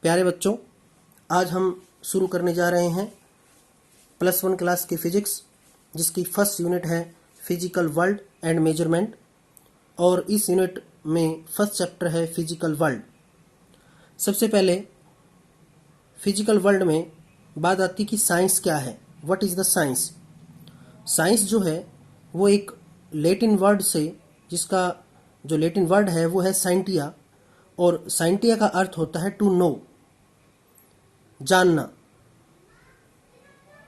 प्यारे बच्चों, आज हम शुरू करने जा रहे हैं +1 क्लास की फिजिक्स, जिसकी फर्स्ट यूनिट है फिजिकल वर्ल्ड एंड मेजरमेंट। और इस यूनिट में फर्स्ट चैप्टर है फिजिकल वर्ल्ड। सबसे पहले फिजिकल वर्ल्ड में बात आती कि साइंस क्या है, what is the science. Science जो है वो एक लैटिन वर्ड से, जिसका जो लैटिन वर्ड है वो है साइंटिया, और साइंटिया का अर्थ होता है टू नो, जानना।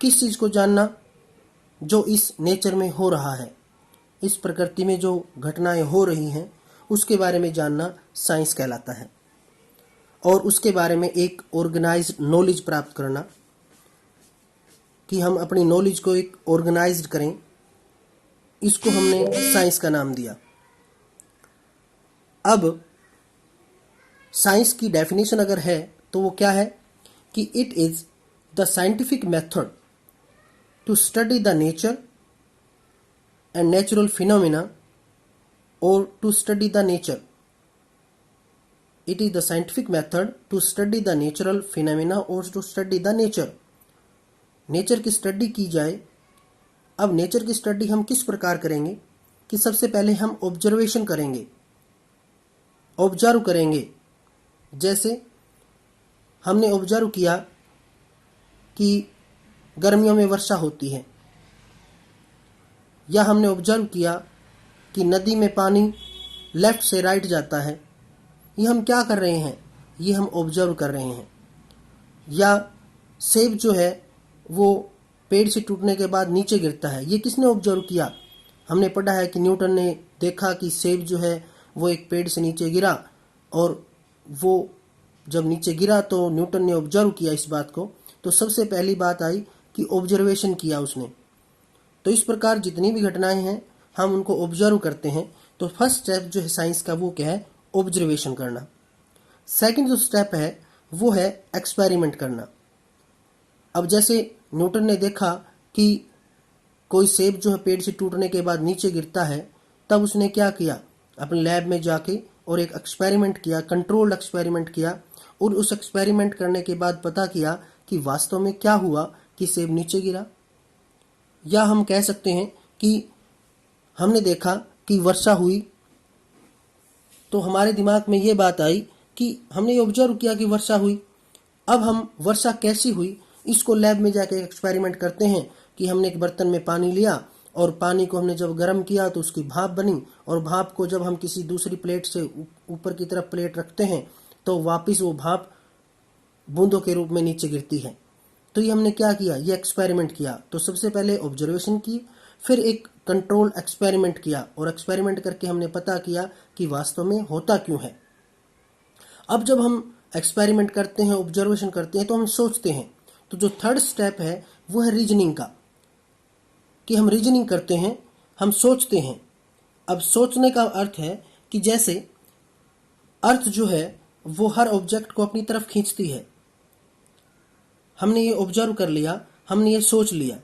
किस चीज़ को जानना? जो इस नेचर में हो रहा है, इस प्रकृति में जो घटनाएं हो रही हैं उसके बारे में जानना साइंस कहलाता है। और उसके बारे में एक ऑर्गेनाइज्ड नॉलेज प्राप्त करना, कि हम अपनी नॉलेज को एक ऑर्गेनाइज्ड करें, इसको हमने साइंस का नाम दिया। अब साइंस की डेफिनेशन अगर है तो वो क्या है कि it is the scientific method to study the nature and natural phenomena, और to study the nature. It is the scientific method to study the natural phenomena और to study the nature. Nature की study की जाए। अब nature की study हम किस प्रकार करेंगे कि सबसे पहले हम ऑब्जर्वेशन करेंगे, ऑब्जर्व करेंगे। जैसे हमने ऑब्जर्व किया कि गर्मियों में वर्षा होती है, या हमने ऑब्जर्व किया कि नदी में पानी लेफ्ट से राइट जाता है। ये हम क्या कर रहे हैं? ये हम ऑब्जर्व कर रहे हैं। या सेब जो है वो पेड़ से टूटने के बाद नीचे गिरता है, ये किसने ऑब्जर्व किया? हमने पढ़ा है कि न्यूटन ने देखा कि सेब जो है वो एक पेड़ से नीचे गिरा, और वो जब नीचे गिरा तो न्यूटन ने ऑब्जर्व किया इस बात को। तो सबसे पहली बात आई कि ऑब्जर्वेशन किया उसने। तो इस प्रकार जितनी भी घटनाएं हैं हम उनको ऑब्जर्व करते हैं। तो फर्स्ट स्टेप जो है साइंस का वो क्या है? ऑब्जर्वेशन करना। सेकंड जो स्टेप है वो है एक्सपेरिमेंट करना। अब जैसे न्यूटन ने देखा कि कोई सेब जो है पेड़ से टूटने के बाद नीचे गिरता है, तब उसने क्या किया? अपने लैब में जाके और एक एक्सपेरिमेंट किया, कंट्रोल्ड एक्सपेरिमेंट किया। और उस एक्सपेरिमेंट करने के बाद पता किया कि वास्तव में क्या हुआ कि सेब नीचे गिरा। या हम कह सकते हैं कि हमने देखा कि वर्षा हुई, तो हमारे दिमाग में ये बात आई कि हमने ऑब्जर्व किया कि वर्षा हुई। अब हम वर्षा कैसी हुई इसको लैब में जाके एक्सपेरिमेंट करते हैं कि हमने एक बर्तन में पानी लिया, और पानी को हमने जब गर्म किया तो उसकी भाप बनी, और भाप को जब हम किसी दूसरी प्लेट से ऊपर की तरफ प्लेट रखते हैं तो वापस वो भाप बूंदों के रूप में नीचे गिरती है। तो ये हमने क्या किया? ये एक्सपेरिमेंट किया। तो सबसे पहले ऑब्जर्वेशन की, फिर एक कंट्रोल एक्सपेरिमेंट किया, और एक्सपेरिमेंट करके हमने पता किया कि वास्तव में होता क्यों है। अब जब हम एक्सपेरिमेंट करते हैं, ऑब्जर्वेशन करते हैं, तो हम सोचते हैं। तो जो थर्ड स्टेप है वो है रीजनिंग का, कि हम रीजनिंग करते हैं, हम सोचते हैं। अब सोचने का अर्थ है कि जैसे अर्थ जो है वो हर ऑब्जेक्ट को अपनी तरफ खींचती है। हमने ये ऑब्जर्व कर लिया, हमने ये सोच लिया।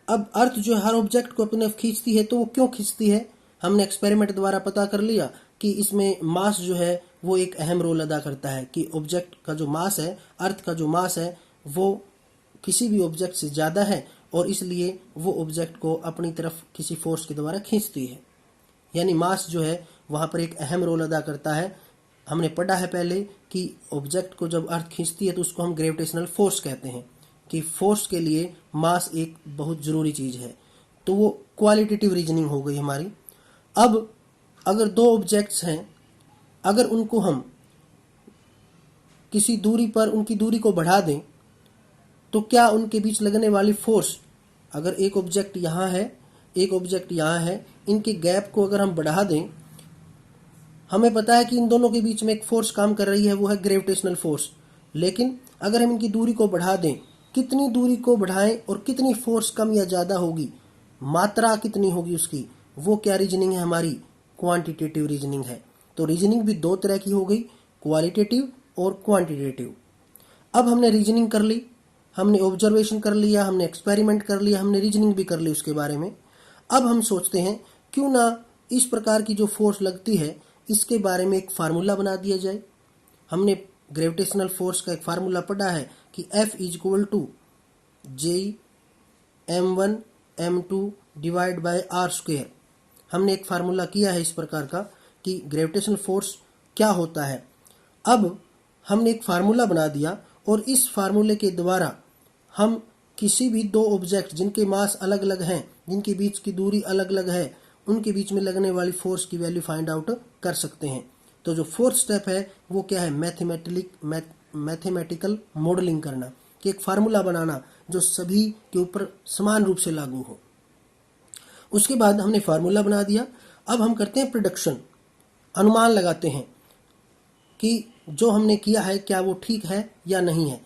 अब अर्थ जो हर ऑब्जेक्ट को अपनी तरफ खींचती है, तो वो क्यों खींचती है? हमने एक्सपेरिमेंट द्वारा पता कर लिया कि इसमें मास जो है वो एक अहम रोल अदा करता है, कि ऑब्जेक्ट का जो मास है, अर्थ का जो मास है, वो किसी भी ऑब्जेक्ट से ज़्यादा है, और इसलिए वो ऑब्जेक्ट को अपनी तरफ किसी फोर्स के द्वारा खींचती है। यानी मास जो है वहाँ पर एक अहम रोल अदा करता है। हमने पढ़ा है पहले कि ऑब्जेक्ट को जब अर्थ खींचती है तो उसको हम ग्रेविटेशनल फोर्स कहते हैं, कि फोर्स के लिए मास एक बहुत ज़रूरी चीज़ है। तो वो क्वालिटेटिव रीजनिंग हो गई हमारी। अब अगर दो ऑब्जेक्ट्स हैं, अगर उनको हम किसी दूरी पर उनकी दूरी को बढ़ा दें, तो क्या उनके बीच लगने वाली फोर्स, अगर एक ऑब्जेक्ट यहाँ है, एक ऑब्जेक्ट यहाँ है, इनके गैप को अगर हम बढ़ा दें, हमें पता है कि इन दोनों के बीच में एक फोर्स काम कर रही है, वो है ग्रेविटेशनल फोर्स। लेकिन अगर हम इनकी दूरी को बढ़ा दें, कितनी दूरी को बढ़ाएं और कितनी फोर्स कम या ज़्यादा होगी, मात्रा कितनी होगी उसकी, वो क्या रीजनिंग है हमारी? क्वांटिटेटिव रीजनिंग है। तो रीजनिंग भी दो तरह की हो गई, क्वालिटेटिव और क्वांटिटेटिव। अब हमने रीजनिंग कर ली, हमने ऑब्जर्वेशन कर लिया, हमने एक्सपेरिमेंट कर लिया, हमने रीजनिंग भी कर ली उसके बारे में। अब हम सोचते हैं क्यों ना इस प्रकार की जो फोर्स लगती है इसके बारे में एक फार्मूला बना दिया जाए। हमने ग्रेविटेशनल फोर्स का एक फार्मूला पढ़ा है कि F is equal to G m1m2 divide by r square. हमने एक फार्मूला किया है इस प्रकार का कि ग्रेविटेशनल फोर्स क्या होता है। अब हमने एक फार्मूला बना दिया और इस फार्मूले के द्वारा हम किसी भी दो ऑब्जेक्ट जिनके मास अलग अलग हैं, जिनके बीच की दूरी अलग अलग है, उनके बीच में लगने वाली फोर्स की वैल्यू फाइंड आउट कर सकते हैं। तो जो फोर्थ स्टेप है वो क्या है, मैथमेटिकल मॉडलिंग करना, कि एक फार्मूला बनाना जो सभी के ऊपर समान रूप से लागू हो। उसके बाद हमने फार्मूला बना दिया। अब हम करते हैं प्रिडिक्शन, अनुमान लगाते हैं कि जो हमने किया है क्या वो ठीक है या नहीं है।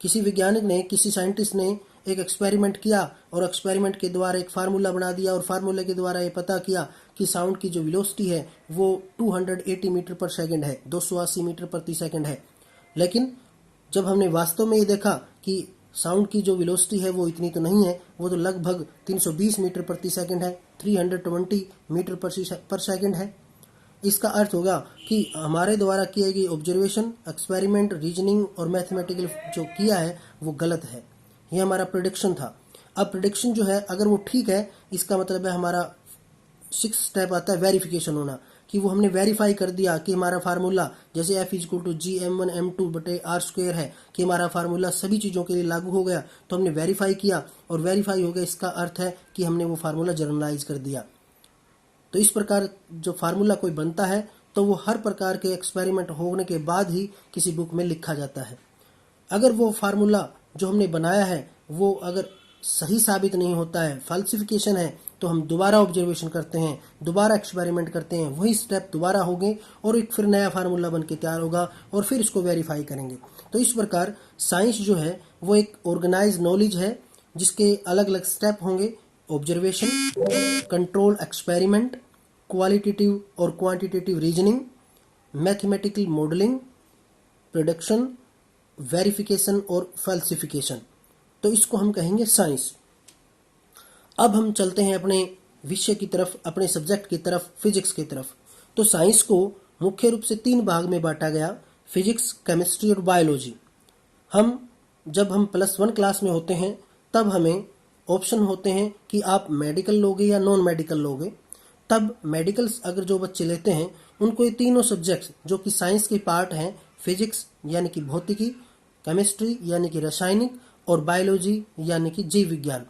किसी वैज्ञानिक ने, किसी साइंटिस्ट ने एक एक्सपेरिमेंट किया और एक्सपेरिमेंट के द्वारा एक फार्मूला बना दिया और फार्मूले के द्वारा ये पता किया कि साउंड की जो वेलोसिटी है वो 280 मीटर पर सेकंड है, 280 मीटर प्रति सेकंड है। लेकिन जब हमने वास्तव में ये देखा कि साउंड की जो वेलोसिटी है वो इतनी तो नहीं है, वो तो लगभग 320 मीटर प्रति सेकंड है, 320 मीटर पर सेकंड है। इसका अर्थ होगा कि हमारे द्वारा किए गए ऑब्जर्वेशन, एक्सपेरिमेंट, रीजनिंग और मैथमेटिकल जो किया है वो गलत है। ये हमारा प्रेडिक्शन था। अब प्रेडिक्शन जो है अगर वो ठीक है, इसका मतलब है हमारा 6 स्टेप आता है वेरिफिकेशन होना, कि वो हमने वेरीफाई कर दिया कि हमारा फार्मूला जैसे F is equal to Gm1m2 बटे r स्क्वायर है, कि हमारा फार्मूला सभी चीज़ों के लिए लागू हो गया। तो हमने वेरीफाई किया और वेरीफाई हो गया, इसका अर्थ है कि हमने वो फार्मूला जनरलाइज कर दिया। तो इस प्रकार जो फार्मूला कोई बनता है तो वो हर प्रकार के एक्सपेरिमेंट होने के बाद ही किसी बुक में लिखा जाता है। अगर वो फार्मूला जो हमने बनाया है वो अगर सही साबित नहीं होता है, फाल्सिफिकेशन है, तो हम दोबारा ऑब्जर्वेशन करते हैं, दोबारा एक्सपेरिमेंट करते हैं, वही स्टेप दोबारा होंगे और एक फिर नया फार्मूला बन के तैयार होगा और फिर इसको वेरीफाई करेंगे। तो इस प्रकार साइंस जो है वो एक ऑर्गेनाइज नॉलेज है जिसके अलग अलग स्टेप होंगे, ऑब्जर्वेशन, कंट्रोल एक्सपेरिमेंट, क्वालिटेटिव और quantitative reasoning, mathematical modelling, prediction, verification और फैल्सिफिकेशन। तो इसको हम कहेंगे साइंस। अब हम चलते हैं अपने विषय की तरफ, अपने सब्जेक्ट की तरफ, फिजिक्स की तरफ। तो साइंस को मुख्य रूप से 3 भाग में बांटा गया, फिजिक्स, केमिस्ट्री और बायोलॉजी। जब हम +1 क्लास में होते हैं तब हमें ऑप्शन होते हैं कि आप मेडिकल लोगे या नॉन मेडिकल लोगे। तब मेडिकल अगर जो बच्चे लेते हैं उनको ये तीनों सब्जेक्ट्स जो कि साइंस के पार्ट हैं, फिजिक्स यानी कि भौतिकी, केमिस्ट्री यानी कि रासायनिक और बायोलॉजी यानी कि जीव विज्ञान,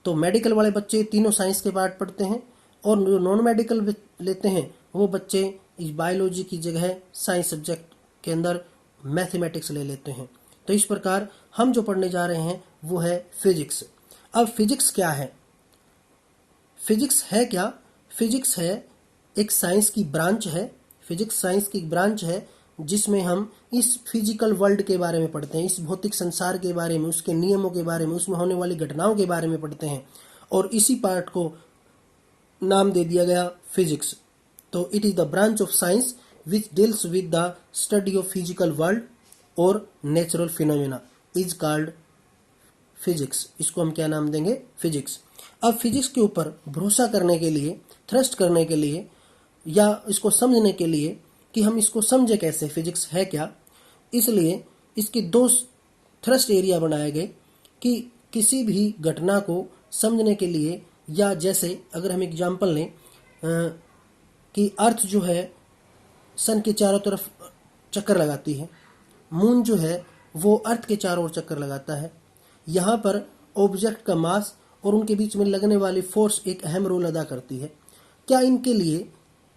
तो मेडिकल वाले बच्चे तीनों साइंस के पार्ट पढ़ते हैं और जो नॉन मेडिकल लेते हैं वो बच्चे इस बायोलॉजी की जगह साइंस सब्जेक्ट के अंदर मैथमेटिक्स ले लेते हैं। तो इस प्रकार हम जो पढ़ने जा रहे हैं वो है फिजिक्स। अब फिजिक्स क्या है? फिजिक्स है क्या? फिजिक्स है एक साइंस की ब्रांच है। फिजिक्स साइंस की ब्रांच है जिसमें हम इस फिजिकल वर्ल्ड के बारे में पढ़ते हैं, इस भौतिक संसार के बारे में, उसके नियमों के बारे में, उसमें होने वाली घटनाओं के बारे में पढ़ते हैं और इसी पार्ट को नाम दे दिया गया फिजिक्स। तो it is the branch of science which deals with the study of physical world और natural phenomena is called physics. इसको हम क्या नाम देंगे? फिजिक्स। अब फिजिक्स के ऊपर भरोसा करने के लिए, थ्रस्ट करने के लिए या इसको समझने के लिए कि हम इसको समझे कैसे, फिजिक्स है क्या, इसलिए इसके 2 थ्रस्ट एरिया बनाए गए कि किसी भी घटना को समझने के लिए, या जैसे अगर हम एग्जाम्पल लें कि अर्थ जो है सन के चारों तरफ चक्कर लगाती है, मून जो है वो अर्थ के चारों ओर चक्कर लगाता है। यहाँ पर ऑब्जेक्ट का मास और उनके बीच में लगने वाली फोर्स एक अहम रोल अदा करती है। क्या इनके लिए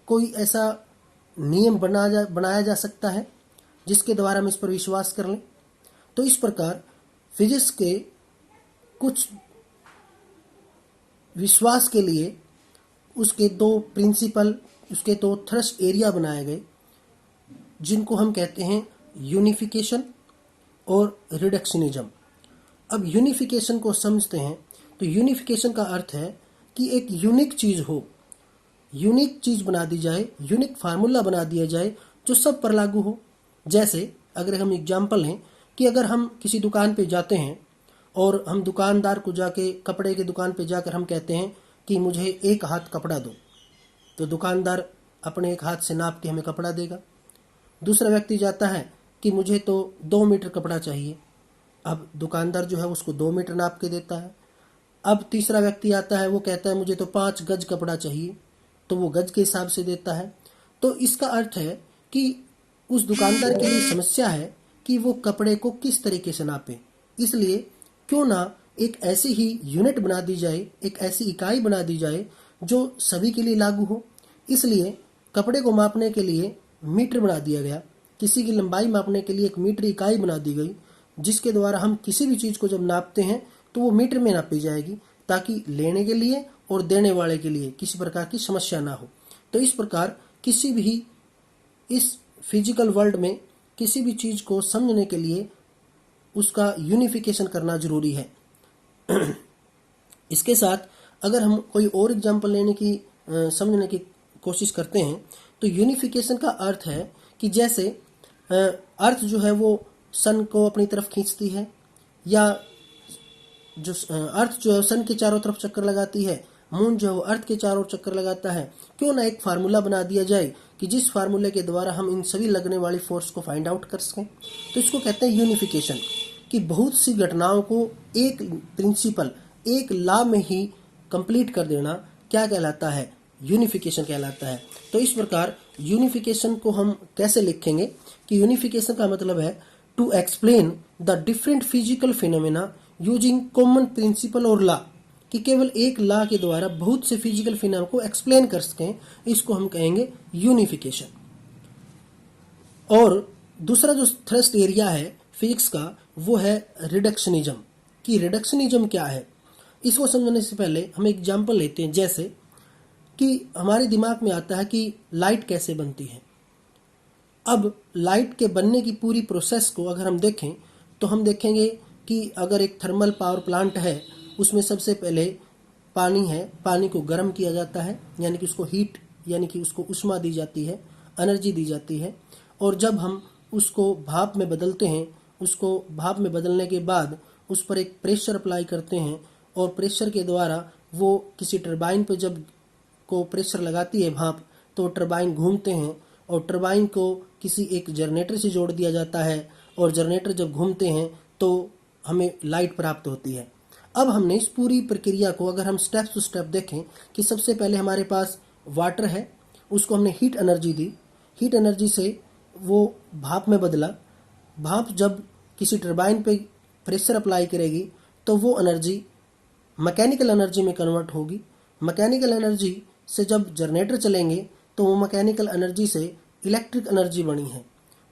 कोई ऐसा नियम बनाया जा सकता है जिसके द्वारा हम इस पर विश्वास कर लें? तो इस प्रकार फिजिक्स के कुछ विश्वास के लिए उसके 2 प्रिंसिपल, उसके 2 थ्रस्ट एरिया बनाए गए जिनको हम कहते हैं यूनिफिकेशन और रिडक्शनिज्म। अब यूनिफिकेशन को समझते हैं तो यूनिफिकेशन का अर्थ है कि एक यूनिक चीज हो, यूनिक चीज बना दी जाए, यूनिक फार्मूला बना दिया जाए जो सब पर लागू हो। जैसे अगर हम एग्जाम्पल लें कि अगर हम किसी दुकान पे जाते हैं और हम दुकानदार को जाके, कपड़े की दुकान पे जाकर हम कहते हैं कि मुझे 1 हाथ कपड़ा दो, तो दुकानदार अपने 1 हाथ से नाप के हमें कपड़ा देगा। दूसरा व्यक्ति जाता है कि मुझे तो 2 मीटर कपड़ा चाहिए। अब दुकानदार जो है उसको 2 मीटर नाप के देता है। अब तीसरा व्यक्ति आता है, वो कहता है मुझे तो 5 गज कपड़ा चाहिए, तो वो गज के हिसाब से देता है। तो इसका अर्थ है कि उस दुकानदार के लिए समस्या है कि वो कपड़े को किस तरीके से नापे। इसलिए क्यों ना एक ऐसी ही यूनिट बना दी जाए, एक ऐसी इकाई बना दी जाए जो सभी के लिए लागू हो। इसलिए कपड़े को मापने के लिए मीटर बना दिया गया, किसी की लंबाई मापने के लिए एक मीटर इकाई बना दी गई, जिसके द्वारा हम किसी भी चीज़ को जब नापते हैं तो वो मीटर में नापी जाएगी, ताकि लेने के लिए और देने वाले के लिए किसी प्रकार की समस्या ना हो। तो इस प्रकार किसी भी इस फिजिकल वर्ल्ड में किसी भी चीज़ को समझने के लिए उसका यूनिफिकेशन करना जरूरी है। इसके साथ अगर हम कोई और एग्जाम्पल लेने की समझने की कोशिश करते हैं तो यूनिफिकेशन का अर्थ है कि जैसे अर्थ जो है वो सन को अपनी तरफ खींचती है, या जो अर्थ जो है सन के चारों तरफ चक्कर लगाती है, मून जो है वो अर्थ के चारों चक्कर लगाता है। क्यों ना एक फार्मूला बना दिया जाए कि जिस फार्मूले के द्वारा हम इन सभी लगने वाली फोर्स को फाइंड आउट कर सकें। तो इसको कहते हैं यूनिफिकेशन, कि बहुत सी घटनाओं को एक प्रिंसिपल, एक लॉ में ही कंप्लीट कर देना क्या कहलाता है, यूनिफिकेशन कहलाता है। तो इस प्रकार यूनिफिकेशन को हम कैसे लिखेंगे कि यूनिफिकेशन का मतलब है to explain the different physical phenomena using common principle और लॉ, कि केवल एक लॉ के द्वारा बहुत से फिजिकल फिनोमेना को एक्सप्लेन कर सकें, इसको हम कहेंगे यूनिफिकेशन। और दूसरा जो थ्रस्ट एरिया है फिजिक्स का वो है रिडक्शनिज्म। कि रिडक्शनिज्म क्या है, इसको समझने से पहले हम एक एग्जाम्पल लेते हैं। जैसे कि हमारे दिमाग में आता है कि लाइट कैसे बनती है। अब लाइट के बनने की पूरी प्रोसेस को अगर हम देखें तो हम देखेंगे कि अगर एक थर्मल पावर प्लांट है, उसमें सबसे पहले पानी है, पानी को गर्म किया जाता है, यानी कि उसको हीट, यानी कि उसको ऊष्मा दी जाती है, एनर्जी दी जाती है। और जब हम उसको भाप में बदलते हैं, उसको भाप में बदलने के बाद उस पर एक प्रेशर अप्लाई करते हैं, और प्रेशर के द्वारा वो किसी टरबाइन पर जब को प्रेशर लगाती है भाप, तो टरबाइन घूमते हैं, और टरबाइन को किसी एक जनरेटर से जोड़ दिया जाता है, और जनरेटर जब घूमते हैं तो हमें लाइट प्राप्त होती है। अब हमने इस पूरी प्रक्रिया को अगर हम स्टेप टू स्टेप देखें कि सबसे पहले हमारे पास वाटर है, उसको हमने हीट एनर्जी दी, हीट एनर्जी से वो भाप में बदला, भाप जब किसी टरबाइन पे प्रेशर अप्लाई करेगी तो वो एनर्जी मैकेनिकल एनर्जी में कन्वर्ट होगी, मैकेनिकल एनर्जी से जब जनरेटर चलेंगे तो वो मैकेनिकल एनर्जी से इलेक्ट्रिक एनर्जी बनी है।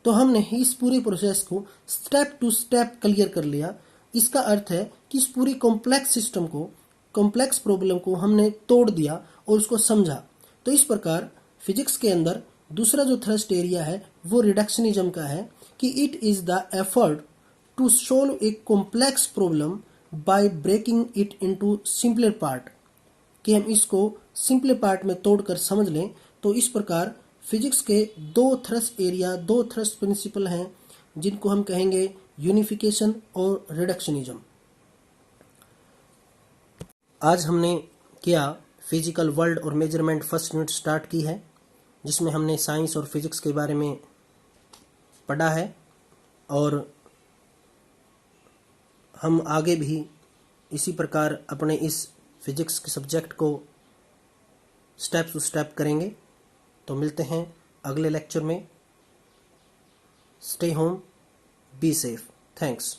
तो हमने इस पूरी प्रोसेस को स्टेप टू स्टेप क्लियर कर लिया। इसका अर्थ है कि इस पूरी कॉम्प्लेक्स सिस्टम को, कॉम्प्लेक्स प्रॉब्लम को हमने तोड़ दिया और उसको समझा। तो इस प्रकार फिजिक्स के अंदर दूसरा जो थ्रस्ट एरिया है वो रिडक्शनिज्म का है, कि it is the effort to solve a complex problem by breaking it into simpler part, कि हम इसको सिंपल पार्ट में तोड़कर समझ लें। तो इस प्रकार फिजिक्स के दो थ्रस्ट एरिया, दो थ्रस्ट प्रिंसिपल हैं, जिनको हम कहेंगे यूनिफिकेशन और रिडक्शनिज्म। आज हमने क्या फिजिकल वर्ल्ड और मेजरमेंट फर्स्ट यूनिट स्टार्ट की है, जिसमें हमने साइंस और फिजिक्स के बारे में पढ़ा है, और हम आगे भी इसी प्रकार अपने इस फिजिक्स के सब्जेक्ट को स्टेप टू स्टेप करेंगे। तो मिलते हैं अगले लेक्चर में। Stay home, be safe, thanks.